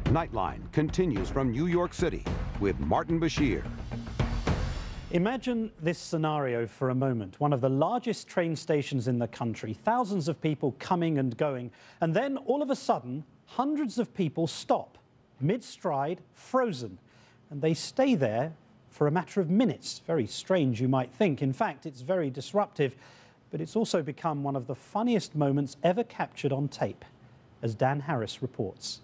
Nightline continues from New York City with Martin Bashir. Imagine this scenario for a moment. One of the largest train stations in the country, thousands of people coming and going, and then all of a sudden, hundreds of people stop, mid-stride, frozen, and they stay there for a matter of minutes. Very strange, you might think. In fact, it's very disruptive, but it's also become one of the funniest moments ever captured on tape, as Dan Harris reports.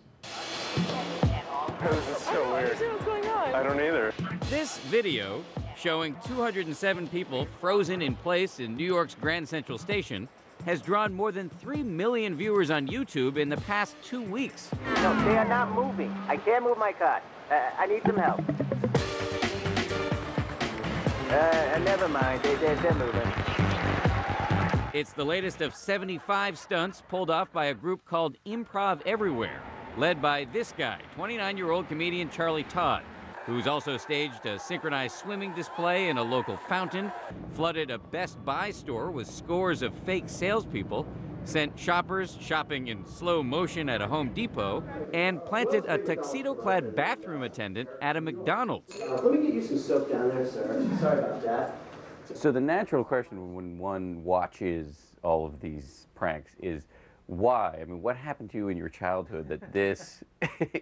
This is so weird. I don't understand what's going on. I don't either. This video, showing 207 people frozen in place in New York's Grand Central Station, has drawn more than 3 million viewers on YouTube in the past 2 weeks. No, they are not moving. I can't move my car. I need some help. Never mind. They're moving. It's the latest of 75 stunts pulled off by a group called Improv Everywhere, led by this guy, 29-year-old comedian Charlie Todd, who's also staged a synchronized swimming display in a local fountain, flooded a Best Buy store with scores of fake salespeople, sent shoppers shopping in slow motion at a Home Depot, and planted a tuxedo-clad bathroom attendant at a McDonald's. Let me get you some soap down there, sir. Sorry about that. So the natural question when one watches all of these pranks is, why? I mean, what happened to you in your childhood that this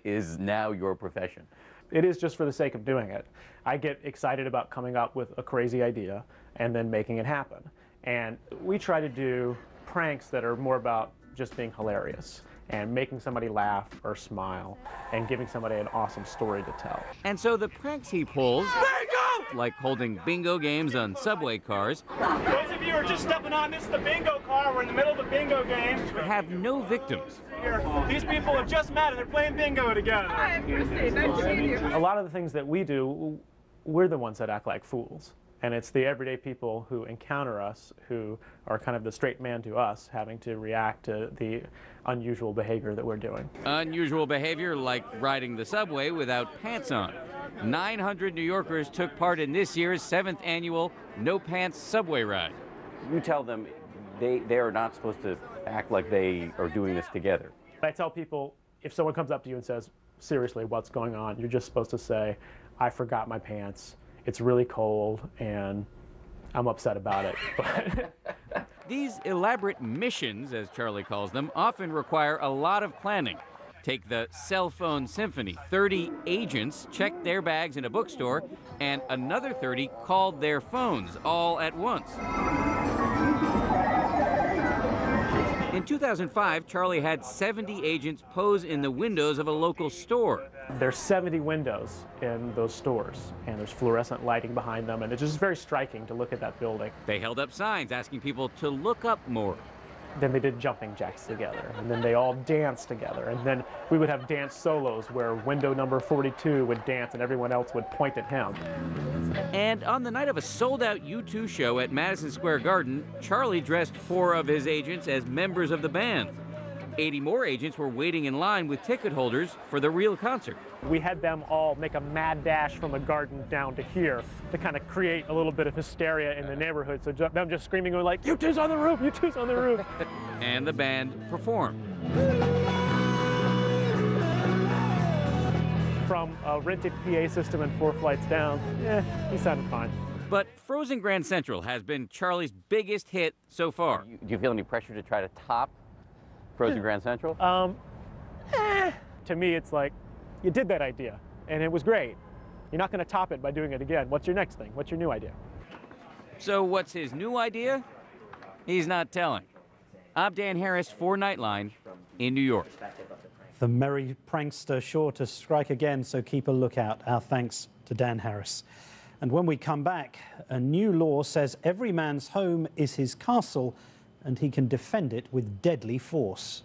is now your profession? It is just for the sake of doing it. I get excited about coming up with a crazy idea and then making it happen. And we try to do pranks that are more about just being hilarious and making somebody laugh or smile and giving somebody an awesome story to tell. And so the pranks he pulls, bingo! Like holding bingo games on subway cars, those of you who are just stepping on, this is the bingo car. We're in the middle of the bingo game. have no victims. These people have just met and they're playing bingo together. Hi, I'm Christy. Nice to meet you. A lot of the things that we do, we're the ones that act like fools. And it's the everyday people who encounter us who are kind of the straight man to us, having to react to the unusual behavior that we're doing. Unusual behavior like riding the subway without pants on. 900 New Yorkers took part in this year's 7th annual No Pants Subway Ride. You tell them they are not supposed to act like they are doing this together. I tell people, if someone comes up to you and says, seriously, what's going on? You're just supposed to say, I forgot my pants. It's really cold, and I'm upset about it. These elaborate missions, as Charlie calls them, often require a lot of planning. Take the cell phone symphony. 30 agents checked their bags in a bookstore, and another 30 called their phones all at once. In 2005, Charlie had 70 agents pose in the windows of a local store. There's 70 windows in those stores, and there's fluorescent lighting behind them, and it's just very striking to look at that building. They held up signs asking people to look up more. Then they did jumping jacks together, and then they all danced together, and then we would have dance solos where window number 42 would dance and everyone else would point at him. And on the night of a sold-out U2 show at Madison Square Garden, Charlie dressed 4 of his agents as members of the band. 80 more agents were waiting in line with ticket holders for the real concert. We had them all make a mad dash from the garden down to here to kind of create a little bit of hysteria in the neighborhood. So them just screaming, going like, U2's on the roof, U2's on the roof. And the band performed. From a rented PA system and 4 flights down, he sounded fine. But Frozen Grand Central has been Charlie's biggest hit so far. Do you feel any pressure to try to top Frozen Grand Central? To me, it's like, you did that idea, and it was great. You're not going to top it by doing it again. What's your next thing? What's your new idea? So what's his new idea? He's not telling. I'm Dan Harris for Nightline in New York. The merry prankster sure to strike again, so keep a lookout. Our thanks to Dan Harris. And when we come back, a new law says every man's home is his castle, and he can defend it with deadly force.